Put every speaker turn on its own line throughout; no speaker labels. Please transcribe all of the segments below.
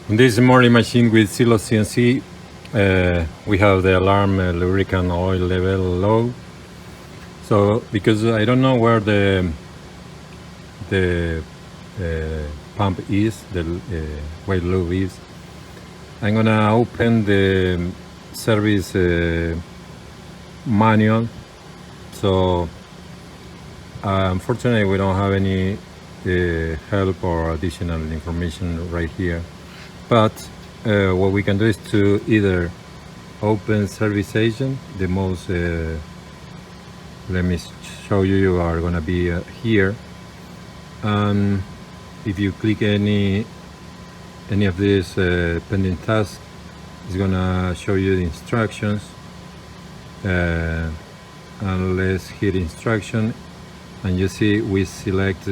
In this Mori machine with CELOS CNC, we have the alarm lubricant oil level low. So because I don't know where the pump is, the oil lube is, I'm gonna open the service manual. So unfortunately we don't have any help or additional information right here, but what we can do is to either open service agent. The most let me show you, you are gonna be here, and if you click any of these pending tasks, it's gonna show you the instructions, and let's hit instruction, and you see we select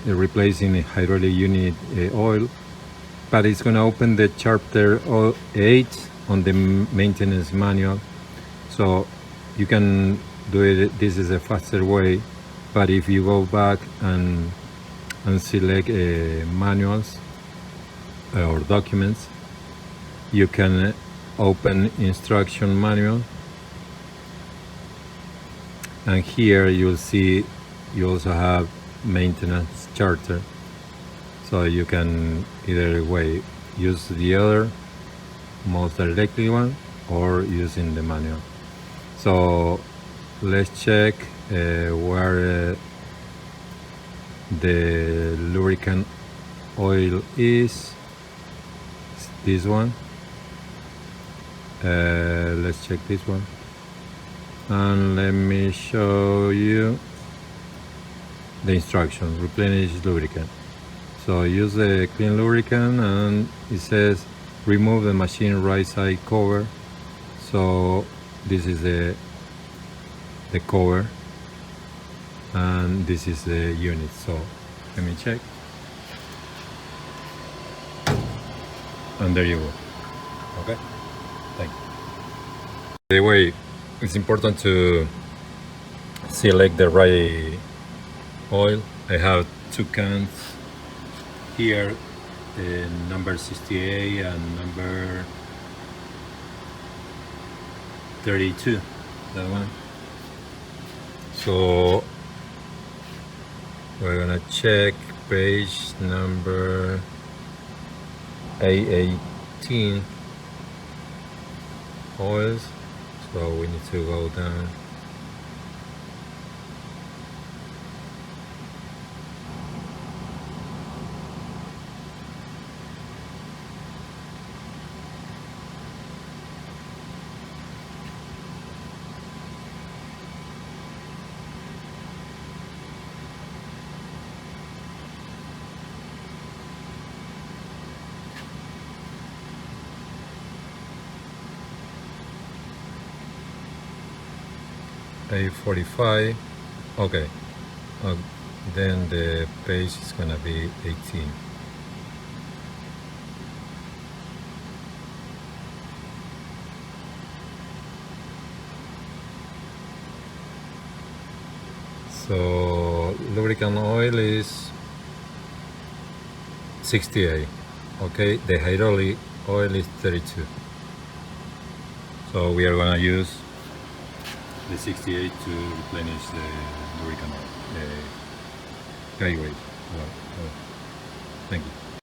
replacing a hydraulic unit oil, but it's gonna open the chapter 8 on the maintenance manual. So you can do it, this is a faster way, but if you go back and select manuals or documents, you can open instruction manual, and here you'll see you also have maintenance charter, so you can either way use the other most directly one or using the manual. So let's check where the lubricant oil is. This one. Let's check this one, and let me show you the instructions. Replenish lubricant. So use the clean lubricant, and it says remove the machine right side cover. So this is the cover, and this is the unit. So let me check, and there you go. Okay, thank you. Anyway, it's important to select the right oil. I have two cans here, number 68 and number 32, that one. So we're gonna check page number A18 oils, so we need to go down. A45, okay, then the page is gonna be 18. So lubricant oil is 68, okay, the hydraulic oil is 32. So we are gonna use the 68 to replenish the lubricant oil, the guy weight. Thank you.